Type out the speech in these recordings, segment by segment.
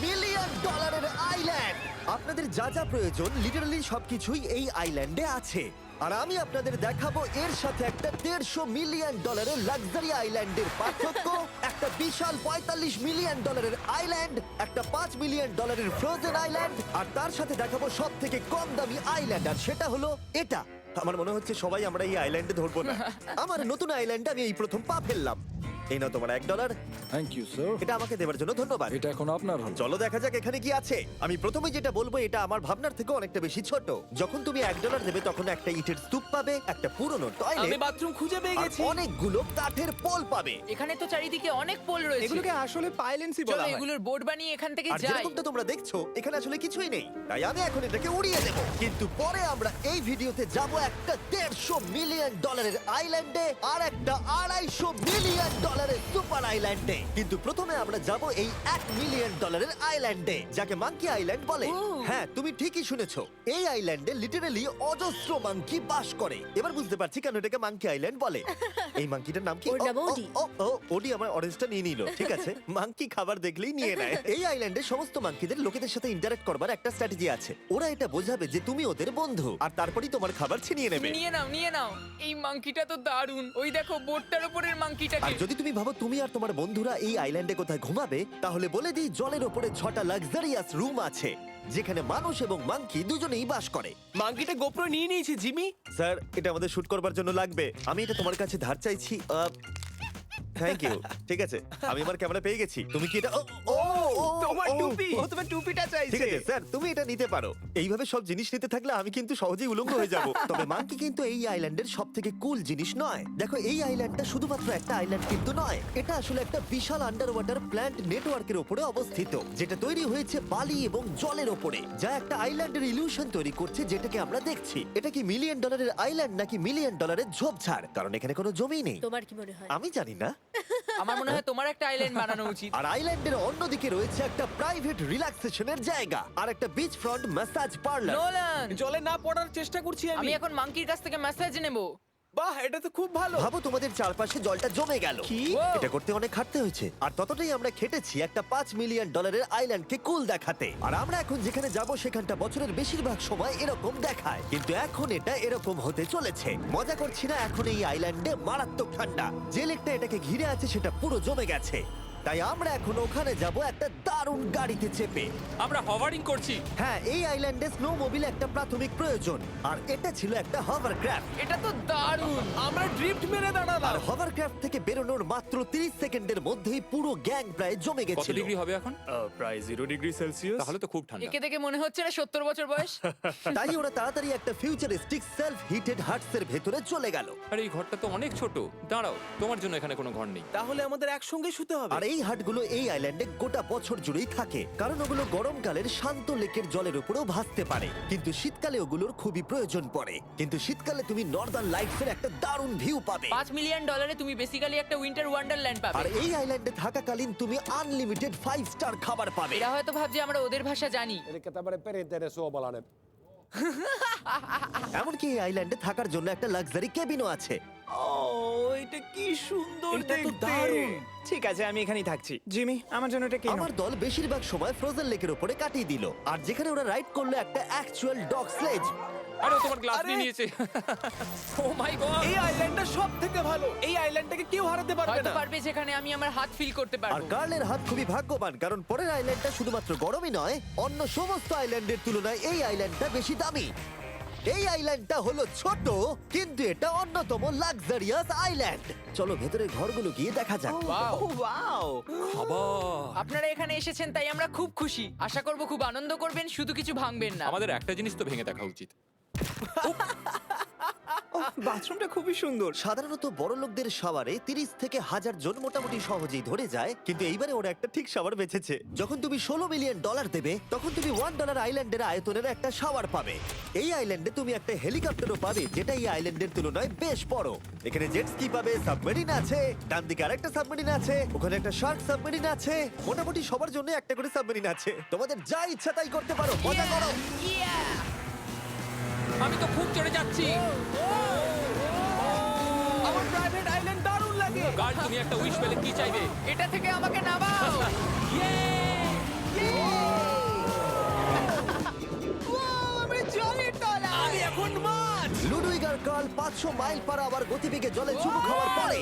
Million ডলারের island. আপনাদের যা যা প্রয়োজন লিটারালি সবকিছুই এই আইল্যান্ডে আছে। আর আমি আপনাদের দেখাবো এর সাথে একটা 150 মিলিয়ন ডলারের লাক্সারি আইল্যান্ডের পার্থক্য, একটা বিশাল 45 মিলিয়ন ডলারের আইল্যান্ড, একটা 5 মিলিয়ন ডলারের ফ্রোজেন আইল্যান্ড, আর তার সাথে দেখাবো সব থেকে কম দামি আইল্যান্ড, আর সেটা হলো এটা। আমার মনে হচ্ছে সবাই আমরা এই আইল্যান্ডে ধরবো না। আমার নতুন আইল্যান্ডে আমি এই প্রথম পা ফেললাম। এই নাও তোমার $1। Thank you sir. এটা আমাকে দেওয়ার জন্য ধন্যবাদ। এটা এখন আপনার হল। চলো দেখা যাক এখানে কি আছে। আমি প্রথমে যেটা বলবো এটা আমার ভাবনার থেকে অনেকটা বেশি ছোট। যখন তুমি $1 দেবে তখন একটা ইটের স্তূপ পাবে, একটা পুরনো আমি টয়লেট, বাথরুম খুঁজে পেয়ে আর গেছি। অনেকগুলো কাঠের পোল পাবে। এখানে তো চারিদিকে অনেক পোল রয়েছে। এগুলোকে আসলে পাইলেন্সই চলো বলা হয়। এগুলোর বোর্ড বানিয়ে এখান থেকে আর যাই। যেরকমটা তোমরা দেখছো এখানে আসলে কিছুই নেই, তাই আমি এখন এটাকে উড়িয়ে দেব। কিন্তু পরে আমরা এই ভিডিওতে যাব একটা 150 মিলিয়ন ডলারের আইল্যান্ডে আর একটা 250 মিলিয়ন ডলারের সুপার আইল্যান্ডে। কিন্তু প্রথমে আমরা যাব এই 1 মিলিয়ন ডলারের আইল্যান্ডে, যাকে মাঙ্কি আইল্যান্ড বলে। হ্যাঁ, তুমি ঠিকই শুনেছো, এই আইল্যান্ডে লিটারালি অজস্র মাঙ্কি বাস করে। এবার বুঝতে পারছি কেন এটাকে মাঙ্কি আইল্যান্ড বলে। এই মাঙ্কিটার নাম কি? ওর নাম ওডি। ওডি আমার অরেঞ্জটা নিয়ে নিল। ঠিক আছে, মাঙ্কি খাবার দেখলেই নিয়ে নেয়। এই আইল্যান্ডে সমস্ত মাঙ্কিদের লোকেদের সাথে ইন্টারঅ্যাক্ট করবার একটা স্ট্র্যাটেজি আছে। ওরা এটা বোঝাবে যে তুমি ওদের বন্ধু, আর তারপরেই তোমার খাবার ছিনিয়ে নেবে। নিয়ে নাও নিয়ে নাও। এই মাংকিটা তো দারুণ। ওই দেখো বোর্ডটার উপরের আর মাংকিটাকে। যদি তুমি ভাবো তুমি আর তোমার বন্ধুরা এই আইল্যান্ডে কোথায় ঘুমাবে, তাহলে বলে দিই জলের ওপরে 6টা লাক্সারিয়াস রুম আছে, যেখানে মানুষ এবং মাঙ্কি দুজনেই বাস করে। মাঙ্কিটা গোপ্রো নিয়ে নিয়েছে জিমি। স্যার, এটা আমাদের শুট করবার জন্য লাগবে। আমি এটা তোমার কাছে ধার চাইছি। Thank you. ঠিক আছে, আমি আমার ক্যামেরা পেয়ে গেছি। তুমি কি এটা? তোমার টুপি। ও তোমার টুপিটা ঠিক চাইছে। আছে স্যার, তুমি এটা নিতে পারো। এইভাবে সব জিনিস নিতে থাকলে আমি কিন্তু সহজেই উলঙ্গ হয়ে যাব। তবে মাঙ্কি কিন্তু এই আইল্যান্ডের সব থেকে কুল জিনিস নয়। দেখো, এই আইল্যান্ডটা শুধুমাত্র একটা আইল্যান্ড কিন্তু নয়, এটা আসলে একটা বিশাল আন্ডার ওয়াটার প্ল্যান্ট নেটওয়ার্কের উপরে অবস্থিত, যেটা তৈরি হয়েছে বালি এবং জলের ওপরে, যা একটা আইল্যান্ডের ইলিউশন তৈরি করছে, যেটাকে আমরা দেখছি। এটা কি মিলিয়ন ডলারের আইল্যান্ড নাকি মিলিয়ন ডলারের ঝোপঝাড়? কারণ এখানে কোনো জমি নেই। তোমার কি মনে হয়? আমি জানি না। আমার মনে হয় তোমার একটা আইল্যান্ড বানানো উচিত। আর আইল্যান্ডের অন্যদিকে রয়েছে একটা প্রাইভেট রিল্যাক্সেশনের জায়গা আর একটা beach front massage parlour. Nolan, জলে না পড়ার চেষ্টা করছি আমি আমি। এখন মাংকির কাছ থেকে মেসেজ নেব। বাহ, এটা তো খুব ভালো। ভাবো তোমাদের চারপাশে জলটা জমে গেল। কি? এটা করতে অনেক খাটতে হয়েছে, আর ততটাই আমরা খেটেছি একটা 5 মিলিয়ন ডলারের আইল্যান্ডকে কুল দেখাতে। আর আমরা এখন যেখানে যাব সেখানটা বছরের বেশিরভাগ সময় এরকম দেখায়, কিন্তু এখন এটা এরকম হতে চলেছে। মজা করছি না, এখন এই আইল্যান্ডে মারাত্মক ঠান্ডা। যে লেকটা এটাকে ঘিরে আছে সেটা পুরো জমে গেছে, তাই আমরা এখন ওখানে যাব একটা দারুণ গাড়িতে চেপে। আমরা হভারিং করছি। হ্যাঁ, এই আইল্যান্ডে স্নো মোবিল একটা প্রাথমিক প্রয়োজন, আর এটা ছিল একটা হভারক্রাফট। এটা তো দারুণ। আমরা ড্রিফট মেরে আর দাঁড়ালাম। হভারক্রাফট থেকে বেরোনোর মাত্র 30 সেকেন্ডের মধ্যেই পুরো গ্যাং প্রায় জমে কত গেছিল। ডিগ্রি হবে এখন? প্রায় 0 ডিগ্রি সেলসিয়াস। তাহলে তো খুব ঠান্ডা। একে দেখে মনে হচ্ছে না 70 বছর বয়স। তাই ওরা তাড়াতাড়ি একটা ফিউচারিস্টিক সেলফ হিটেড হাটস এর ভেতরে চলে গেল। আরে এই ঘরটা তো অনেক ছোট। দাঁড়াও, তোমার জন্য এখানে কোনো ঘর নেই। তাহলে আমাদের একসঙ্গে শুতে হবে। আর এই হাটগুলো এই আইল্যান্ডে গোটা বছর জুড়েই থাকে, কারণ ওগুলো গরমকালের শান্ত লেকের জলের উপরেও ভাসতে পারে, কিন্তু শীতকালে ওগুলোর খুবই প্রয়োজন পড়ে। কিন্তু শীতকালে তুমি নর্দার্ন লাইটস এর একটা দারুণ ভিউ পাবে। 5 মিলিয়ন ডলারে তুমি বেসিক্যালি একটা উইন্টার ওয়ান্ডারল্যান্ড আর পাবে। এই আইল্যান্ডে থাকাকালীন তুমি আনলিমিটেড 5 স্টার খাবার পাবে। এরা হয়তো ভাবছে আমরা ওদের ভাষা জানি। Eli tämmöinen perinteinen suomalainen. এমনকি এই আইল্যান্ডে থাকার জন্য একটা লাক্সারি কেবিনও আছে। ও, এটা কি সুন্দর এটা তো দেখতে। দারুণ। ঠিক আছে, আমি এখানেই থাকছি। জিমি, আমার জন্য এটা কেন? আমার দল বেশিরভাগ সময় ফ্রোজেন লেকের উপরে কাটিয়ে দিল, আর যেখানে ওরা রাইড করলো একটা অ্যাকচুয়াল ডগ স্লেজ। আরে ও তোমার গ্লাস আরে! নিয়ে নিয়েছে। ও মাই গড! এই আইল্যান্ডটা সব থেকে ভালো। এই আইল্যান্ডটাকে কেউ হারাতে পারবে হয়তো না। পারবে যেখানে আমি আমার হাত ফিল করতে আর পারবো। কার্লের হাত খুবই ভাগ্যবান, কারণ পরের আইল্যান্ডটা শুধুমাত্র গরমই নয়, অন্য সমস্ত আইল্যান্ডের তুলনায় এই আইল্যান্ডটা বেশি দামি। এই আইল্যান্ডটা হলো ছোট, কিন্তু এটা অন্যতম লাক্সারিয়াস আইল্যান্ড। চলো ভেতরে ঘরগুলো গিয়ে দেখা যাক। Wow! ও ওয়াও। খাবার। আপনারা এখানে এসেছেন তাই আমরা খুব খুশি। আশা করব খুব আনন্দ করবেন, শুধু কিছু ভাঙবেন না। আমাদের একটা জিনিস তো ভেঙে দেখা উচিত। বাথরুমটা খুবই সুন্দর। সাধারণত বড় লোকদের শাওয়ারে 30 থেকে 1000 জন মোটামুটি সহজেই ধরে যায়, কিন্তু এইবারে ওরা একটা ঠিক শাওয়ার বেঁচেছে। যখন তুমি $16 মিলিয়ন দেবে, তখন তুমি $1 আইল্যান্ডের আয়তনের একটা শাওয়ার পাবে। এই আইল্যান্ডে তুমি একটা হেলিকপ্টারও পাবে, যেটা এই আইল্যান্ডের তুলনায় বেশ বড়। এখানে জেট স্কি পাবে, সাবমেরিন আছে, ডান দিকে আরেকটা সাবমেরিন আছে, ওখানে একটা শার্ক সাবমেরিন আছে। মোটামুটি সবার জন্য একটা করে সাবমেরিন আছে। তোমাদের যা ইচ্ছা তাই করতে পারো, মজা করো। Yeah! আমি তো খুব চড়ে যাচ্ছি। আমার প্রাইভেট আইল্যান্ড দারুণ লাগে। গার্ল, তুমি একটা উইশ পেলে কি চাইবে? এটা থেকে আমাকে নামাও। ইয়ে! 500 মাইল পার আওয়ার গতিবেগে জলে চুমু খাওয়ার পরে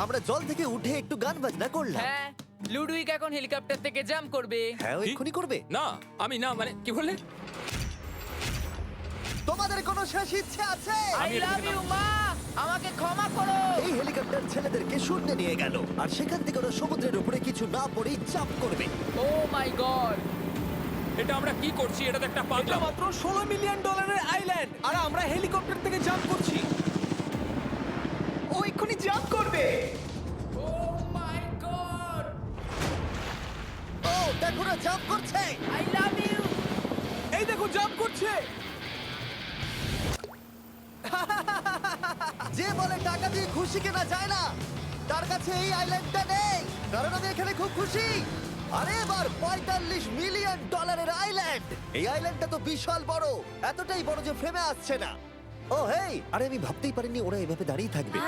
আমরা জল থেকে উঠে একটু গান বাজনা করলাম। হ্যাঁ লুডুইক এখন হেলিকপ্টার থেকে জাম্প করবে। হ্যাঁ ও এক্ষুনি করবে। না আমি না মানে কি বললে? তোমাদের কোনো শেষ ইচ্ছে আছে? আই লাভ ইউ মা, আমাকে ক্ষমা করো। এই হেলিকপ্টার ছেলেদেরকে শূন্যে নিয়ে গেল আর সেখান থেকে ওরা সমুদ্রের উপরে কিছু না পড়েই জাম্প করবে। ও মাই গড, এটা আমরা কি করছি? এটা তো একটা এটা পাগলাম। মাত্র $16 মিলিয়ন আইল্যান্ড আর আমরা হেলিকপ্টার থেকে জাম্প করছি। ও এক্ষুনি জাম্প করবে। ও মাই গড, ও দেখো না জাম্প করছে। I love you. এই দেখো জাম্প করছে। যে বলে টাকা দিয়ে খুশি কেনা যায় না, তার কাছে এই আইল্যান্ডটা নেই। কারণ আমি এখানে খুব খুশি। আরে এবার $45 মিলিয়ন আইল্যান্ড। এই আইল্যান্ডটা তো বিশাল বড়, এতটাই বড় যে ফ্রেমে আসছে না। ও হেই, আরে আমি ভাবতেই পারিনি ওরা এভাবে দাঁড়িয়ে থাকবে।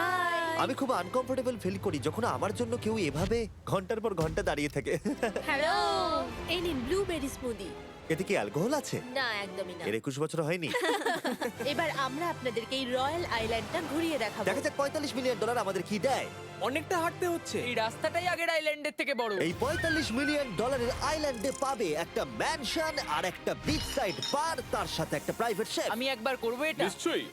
আমি খুব আনকমফোর্টেবল ফিল করি যখন আমার জন্য কেউ এভাবে ঘন্টার পর ঘন্টা দাঁড়িয়ে থাকে। হ্যালো, এই নিন ব্লুবেরি স্মুদি। এতে কি অ্যালকোহল আছে? না, একদমই না। এর 21 বছর হয়নি। এবার আমরা আপনাদেরকে এই রয়্যাল আইল্যান্ডটা ঘুরিয়ে দেখাবো। দেখা যাক $45 মিলিয়ন আমাদের কি দেয়। অনেকটা হাঁটতে হচ্ছে। এই রাস্তাটাই আগের আইল্যান্ডের থেকে বড়। এই $45 মিলিয়ন আইল্যান্ডে পাবে একটা ম্যানশন আর একটা বিচ সাইড বার, তার সাথে একটা প্রাইভেট শেফ। আমি একবার করব এটা। নিশ্চয়ই।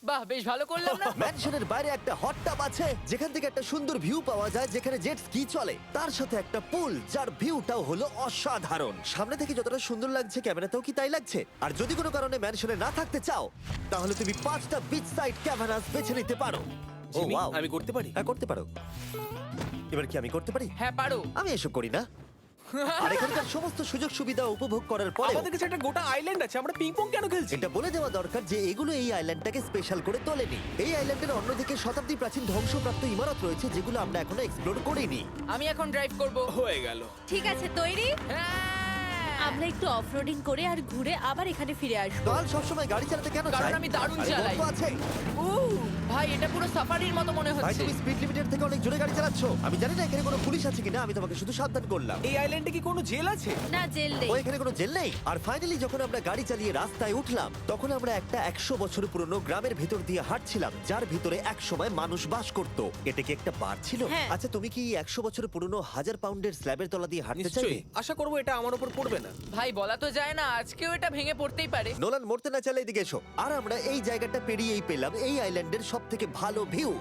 বাহ, বেশ ভালো করলাম না? ম্যানশনের বাইরে একটা হট টাব আছে যেখান থেকে একটা সুন্দর ভিউ পাওয়া যায়, যেখানে জেট স্কি চলে। তার সাথে একটা পুল যার ভিউটাও হলো অসাধারণ। সামনে থেকে যতটা সুন্দর লাগছে ক্যামেরাতেও কি তাই লাগছে? আর যদি কোনো কারণে ম্যানশনে না থাকতে চাও তাহলে তুমি 5টা বিচ সাইড ক্যামেরাস বেছে নিতে পারো। ও জিমি, ওয়াও, আমি করতে পারি? হ্যাঁ করতে পারো। এবার কি আমি করতে পারি? হ্যাঁ পারো। আমি এসব করি না। আর এখানকার সমস্ত সুযোগ সুবিধা উপভোগ করার পরে আমাদের কাছে একটা গোটা আইল্যান্ড আছে, আমরা পিং পং কেন খেলছি? এটা বলে দেওয়া দরকার যে এগুলো এই আইল্যান্ডটাকে স্পেশাল করে তোলেনি। এই আইল্যান্ডের অন্যদিকে শতাব্দী প্রাচীন ধ্বংসপ্রাপ্ত ইমারত রয়েছে যেগুলো আমরা এখনো এক্সপ্লোর করিনি। আমি এখন ড্রাইভ করব। হয়ে গেল। ঠিক আছে, তৈরি? হ্যাঁ। আমরা একটু অফরোডিং করে আর ঘুরে আবার এখানে ফিরে আসবো। কাল সবসময় গাড়ি চালাতে কেন কারণ চায়? আমি দারুণ আরে চালাই। গল্প আছে। ভাই এটা পুরো সাফারির মতো মনে ভাই হচ্ছে। তুমি স্পিড লিমিটের থেকে অনেক জোরে গাড়ি চালাচ্ছ। আমি জানি না এখানে কোনো পুলিশ আছে কিনা, আমি তোমাকে শুধু সাবধান করলাম। এই আইল্যান্ডে কি কোনো জেল আছে? না, জেল নেই। ও এখানে কোনো জেল নেই। আর ফাইনালি যখন আমরা গাড়ি চালিয়ে রাস্তায় উঠলাম তখন আমরা একটা 100 বছর পুরনো গ্রামের ভিতর দিয়ে হাঁটছিলাম যার ভিতরে এক সময় মানুষ বাস করত। এটা কি একটা বার ছিল? হ্যাঁ। আচ্ছা তুমি কি 100 বছর পুরনো 1000 পাউন্ডের স্ল্যাবের তলা দিয়ে হাঁটতে চাইবে? নিশ্চয়ই। আশা করবো এটা আমার উপর পড়বে না। ভাই বলা তো যায় না, আজকেও এটা ভেঙে পড়তেই পারে। নোলান মরতে না চাইলে এদিকে এসো। আর আমরা এই জায়গাটা পেরিয়েই পেলাম এই আইল্যান্ডের সব থেকে ভালো ভিউ।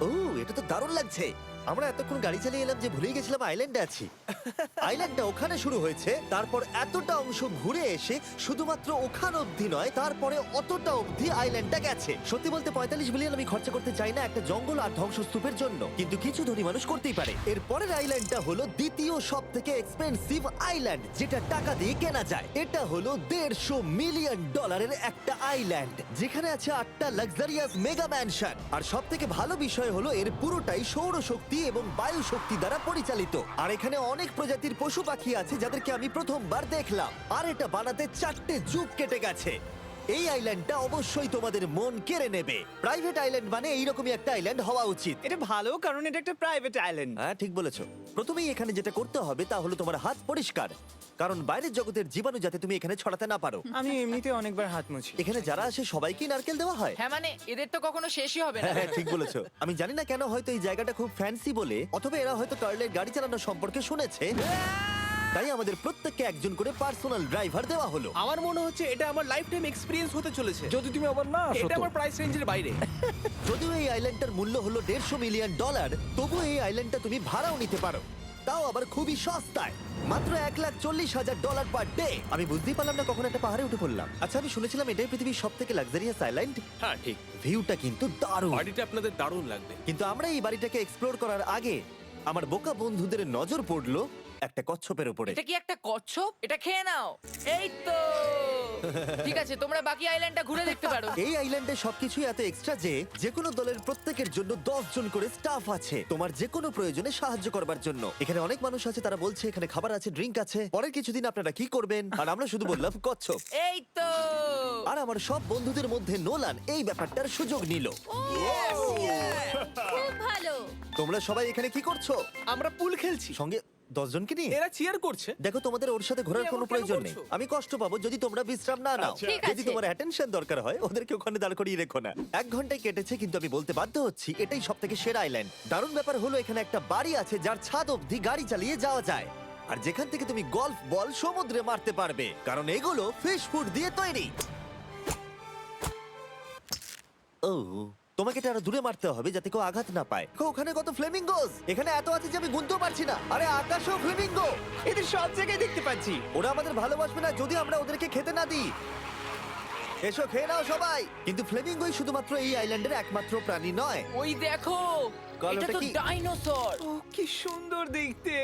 ও এটা তো দারুণ লাগছে। আমরা এতক্ষণ গাড়ি চালিয়ে এলাম যে ভুলেই গেছিলাম আইল্যান্ডে আছি। আইল্যান্ডটা ওখানে শুরু হয়েছে, তারপর এতটা অংশ ঘুরে এসে শুধুমাত্র ওখান অবধি নয়, তারপরে অতটা অবধি আইল্যান্ডটা গেছে। সত্যি বলতে 45 মিলিয়ন আমি খরচা করতে চাই না একটা জঙ্গল আর ধ্বংসস্তূপের জন্য, কিন্তু কিছু ধনী মানুষ করতেই পারে। এর পরের আইল্যান্ডটা হলো দ্বিতীয় সব থেকে এক্সপেন্সিভ আইল্যান্ড, যেটা টাকা দিয়ে কেনা যায়। এটা হলো $150 মিলিয়ন একটা আইল্যান্ড যেখানে আছে 8টা লাক্সারিয়াস মেগা ম্যানশন। আর সব থেকে ভালো বিষয় হলো এর পুরোটাই সৌরশক্তি এবং বায়ু শক্তি দ্বারা পরিচালিত। আর এখানে অনেক প্রজাতির পশু পাখি আছে যাদেরকে আমি প্রথমবার দেখলাম। আর এটা বানাতে 4টে যুগ কেটে গেছে। এই আইল্যান্ডটা অবশ্যই তোমাদের মন কেড়ে নেবে। প্রাইভেট আইল্যান্ড মানে এইরকমই একটা আইল্যান্ড হওয়া উচিত। এটা ভালো কারণ এটা একটা প্রাইভেট আইল্যান্ড। হ্যাঁ ঠিক বলেছো। প্রথমেই এখানে যেটা করতে হবে তা হলো তোমার হাত পরিষ্কার, কারণ বাইরের জগতের জীবাণু যাতে তুমি এখানে ছড়াতে না পারো। আমি এমনিতে অনেকবার হাত মুছি। এখানে যারা আসে সবাইকেই নারকেল দেওয়া হয়। হ্যাঁ মানে এদের তো কখনো শেষই হবে না। হ্যাঁ ঠিক বলেছো। আমি জানি না কেন, হয়তো এই জায়গাটা খুব ফ্যান্সি বলে, অথবা এরা হয়তো কার্লের গাড়ি চালানো সম্পর্কে শুনেছে, তাই আমাদের প্রত্যেককে একজন করে পার্সোনাল ড্রাইভার দেওয়া হলো। আমার মনে হচ্ছে এটা আমার লাইফ টাইম এক্সপেরিয়েন্স হতে চলেছে। যদি তুমি আবার না আসো এটা তো। আমার প্রাইস রেঞ্জের বাইরে। যদিও এই আইল্যান্ডটার মূল্য হলো $150 মিলিয়ন, তবুও এই আইল্যান্ডটা তুমি ভাড়াও নিতে পারো, তাও আবার খুবই সস্তায়, মাত্র $1,40,000 পার ডে। আমি বুঝতেই পারলাম না কখন একটা পাহাড়ে উঠে পড়লাম। আচ্ছা আমি শুনেছিলাম এটাই পৃথিবীর সব থেকে লাক্সারিয়াস আইল্যান্ড। হ্যাঁ ঠিক। ভিউটা কিন্তু দারুণ। বাড়িটা আপনাদের দারুণ লাগবে। কিন্তু আমরা এই বাড়িটাকে এক্সপ্লোর করার আগে আমার বোকা বন্ধুদের নজর পড়লো একটা কচ্ছপের উপরে। এটা কি একটা কচ্ছপ? এটা খেয়ে নাও। এই তো ঠিক আছে, তোমরা বাকি আইল্যান্ডটা ঘুরে দেখতে পারো। এই আইল্যান্ডে সবকিছুই এত এক্সট্রা যে কোনো দলের প্রত্যেকের জন্য 10 জন করে স্টাফ আছে তোমার যে কোনো প্রয়োজনে সাহায্য করবার জন্য। এখানে অনেক মানুষ আছে, তারা বলছে এখানে খাবার আছে, ড্রিঙ্ক আছে, পরের কিছুদিন আপনারা কি করবেন, আর আমরা শুধু বললাম কচ্ছপ। এই তো আর আমার সব বন্ধুদের মধ্যে নোলান এই ব্যাপারটার সুযোগ নিল। খুব ভালো। তোমরা সবাই এখানে কি করছো? আমরা পুল খেলছি। সঙ্গে 10 জনকে নিয়ে এরা চিয়ার করছে। দেখো তোমাদের ওর সাথে ঘোরার তুমি কোনো এমন কেন প্রয়োজন নেই। করছো? আমি কষ্ট পাবো যদি তোমরা বিশ্রাম না নাও। ঠিক যদি আছে। তোমার অ্যাটেনশন দরকার হয় ওদেরকে ওখানে দাঁড় করিয়ে রেখো না। 1 ঘন্টায় কেটেছে কিন্তু আমি বলতে বাধ্য হচ্ছি এটাই সবথেকে সেরা আইল্যান্ড। দারুণ ব্যাপার হলো এখানে একটা বাড়ি আছে যার ছাদ অবধি গাড়ি চালিয়ে যাওয়া যায়, আর যেখান থেকে তুমি গলফ বল সমুদ্রে মারতে পারবে, কারণ এগুলো ফিশ ফুড দিয়ে তৈরি। ও, তোমাকে এটা আরো দূরে মারতে হবে যাতে কেউ আঘাত না পায়। ওখানে কত ফ্লেমিঙ্গোস! এখানে এত আছে যে আমি গুনতেও পারছি না। আরে আকাশেও ফ্লেমিঙ্গো! এদের সব জায়গায় দেখতে পাচ্ছি। ওরা আমাদের ভালোবাসবে না যদি আমরা ওদেরকে খেতে না দিই। এসো খেয়ে নাও সবাই। কিন্তু ফ্লেমিঙ্গোই শুধুমাত্র এই আইল্যান্ডের একমাত্র প্রাণী নয়। ওই দেখো, গল্পটা এটা তো কি? ডাইনোসর। ও কি সুন্দর দেখতে।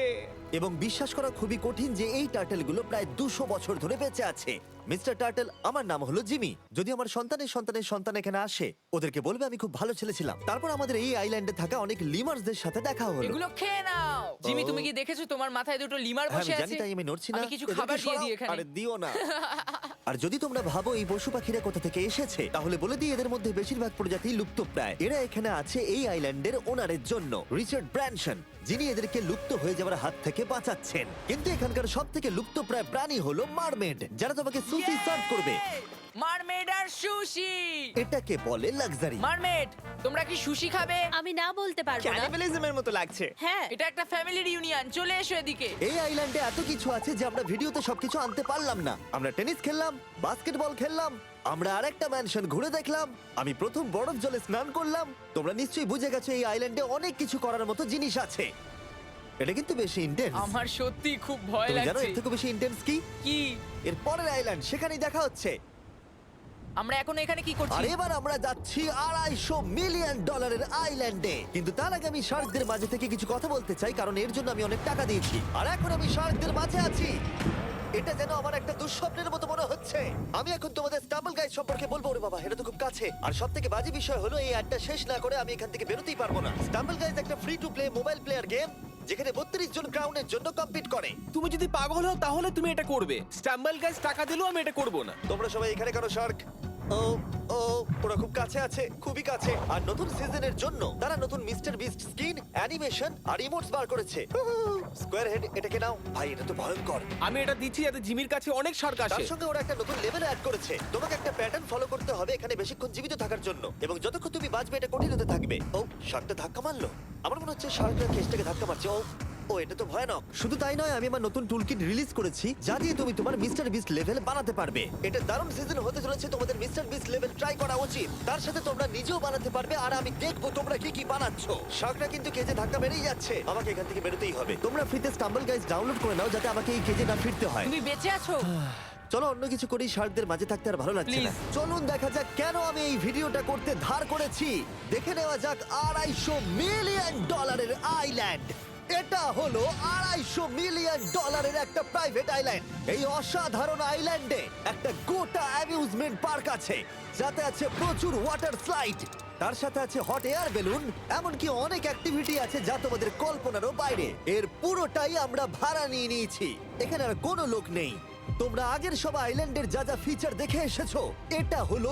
এবং বিশ্বাস করা খুবই কঠিন যে এই টার্টেলগুলো প্রায় 200 বছর ধরে বেঁচে আছে। মিস্টার টার্টেল, আমার নাম হলো জিমি। যদি আমার সন্তানের সন্তানের সন্তান এখানে আসে ওদেরকে বলবে আমি খুব ভালো ছেলে ছিলাম। তারপর আমাদের এই আইল্যান্ডে থাকা অনেক লিমার্সদের সাথে দেখা হলো। এগুলো খেয়ে নাও। জিমি, তুমি কি দেখেছো তোমার মাথায় দুটো লিমার হ্যাঁ, বসে আমি জানি, আছে? তাই আমি নড়ছি না। আমি কিছু এদেরকে খাবার দিয়ে সরাও। দিই এখানে। আরে দিও না। আর যদি তোমরা ভাবো এই পশু পাখিরা কোথা থেকে এসেছে তাহলে বলে দিই এদের মধ্যে বেশিরভাগ প্রজাতি লুপ্তপ্রায়। এরা এখানে আছে এই আইল্যান্ডের ওনারের জন্য, রিচার্ড ব্র্যানসন, যিনি এদেরকে লুপ্ত হয়ে যাওয়ার হাত থেকে বাঁচাচ্ছেন। কিন্তু এখানকার সব থেকে লুপ্তপ্রায় প্রাণী হলো মারমেড, যারা তোমাকে সুশি সার্ভ করবে। মারমেড আর সুশি। এটাকে বলে লাক্সারি। মারমেড, তোমরা কি সুশি খাবে? আমি না বলতে পারবো না। ক্যানিবালিজমের মতো লাগছে। হ্যাঁ, এটা একটা ফ্যামিলি রিউনিয়ন, চলে এসো এদিকে। এই আইল্যান্ডে এত কিছু আছে যে আমরা ভিডিওতে সবকিছু আনতে পারলাম না। আমরা টেনিস খেললাম, বাস্কেটবল খেললাম, আমরা আরেকটা ম্যানশন ঘুরে দেখলাম, আমি প্রথম বরফ জলে স্নান করলাম। তোমরা নিশ্চয়ই বুঝে গেছো এই আইল্যান্ডে অনেক কিছু করার মতো জিনিস আছে। এটা কিন্তু বেশি ইন্টেন্স। আমার সত্যি খুব ভয় তুমি জানো লাগছে। এর থেকে বেশি ইন্টেন্স কি? কি? এর পরের আইল্যান্ড, সেখানেই দেখা হচ্ছে। আমরা এখন এখানে কি আর করছি? এবার আমরা যাচ্ছি $250 মিলিয়ন আইল্যান্ডে। কিন্তু তার আগে আমি শার্কদের মাঝে থেকে কিছু কথা বলতে চাই, কারণ এর জন্য আমি অনেক টাকা দিয়েছি। আর এখন আমি শার্কদের মাঝে আছি। এটা যেন আমার একটা দুঃস্বপ্নের মতো মনে হচ্ছে। আমি এখন তোমাদের স্টাম্বল গাইজ সম্পর্কে বলবো। ওরে বাবা, এটা তো খুব কাছে। আর সব থেকে বাজে বিষয় হলো এই অ্যাডটা শেষ না করে আমি এখান থেকে বেরোতেই পারবো না। স্টাম্বল গাইজ একটা free to play mobile player game যেখানে 32 জন ক্রাউনের জন্য কম্পিট করে। তুমি যদি পাগল হও তাহলে তুমি এটা করবে। স্ট্যাম্বল গাইজ টাকা দিলেও আমি এটা করব না। তোমরা সবাই এখানে কেন শার্ক? ও ও, ওরা খুব কাছে আছে, খুবই কাছে। আর নতুন সিজনের জন্য তারা নতুন মিস্টার বিস্ট স্কিন, অ্যানিমেশন আর ইমোটস বার করেছে। স্কোয়ার হেড, এটাকে নাও ভাই, এটা তো ভয়ঙ্কর। আমি এটা দিচ্ছি যাতে জিমির কাছে অনেক শার্ক আসে। তার সঙ্গে ওরা একটা নতুন লেভেল অ্যাড করেছে। তোমাকে একটা প্যাটার্ন ফলো করতে হবে এখানে বেশিক্ষণ জীবিত থাকার জন্য, এবং যতক্ষণ তুমি বাঁচবে এটা কঠিন হতে থাকবে। ও, শার্কটা ধাক্কা মারলো। আমার মনে হচ্ছে শার্কটা কেসটাকে ধাক্কা মারছে। ও, এটা তো ভয়ানক। শুধু তাই নয়, আমি আমার নতুন টুলকিট রিলিজ করেছি যা দিয়ে তুমি তোমার মিস্টার বিস্ট লেভেল বানাতে পারবে। এটা দারুণ সিজন হতে চলেছে, তোমাদের মিস্টার বিস্ট লেভেল ট্রাই করা উচিত। তার সাথে তোমরা নিজেও বানাতে পারবে, আর আমি দেখবো তোমরা কি কি বানাচ্ছো। শার্কটা কিন্তু কেজে ধাক্কা মেরেই যাচ্ছে, আমাকে এখান থেকে বেরোতেই হবে। তোমরা ফ্রিতে স্টাম্বল গাইজ ডাউনলোড করে নাও যাতে আমাকে এই কেজে না ফিরতে হয়। তুমি বেঁচে আছো? চলো অন্য কিছু করি, শার্কদের মাঝে থাকতে আর ভালো লাগছে না। চলুন দেখা যাক কেন আমি এই ভিডিওটা করতে ধার করেছি। দেখে নেওয়া যাক $250 মিলিয়ন আইল্যান্ড। এটা হলো $250 মিলিয়ন একটা প্রাইভেট আইল্যান্ড। এই অসাধারণ আইল্যান্ডে একটা গোটা অ্যামিউজমেন্ট পার্ক আছে, যাতে আছে প্রচুর ওয়াটার স্লাইড, তার সাথে আছে হট এয়ার বেলুন, এমনকি অনেক অ্যাক্টিভিটি আছে যা তোমাদের কল্পনারও বাইরে। এর পুরোটাই আমরা ভাড়া নিয়ে নিয়েছি। এখানে আর কোনো লোক নেই। তোমরা আগের সব আইল্যান্ডের যা যা ফিচার দেখে এসেছো, এটা হলো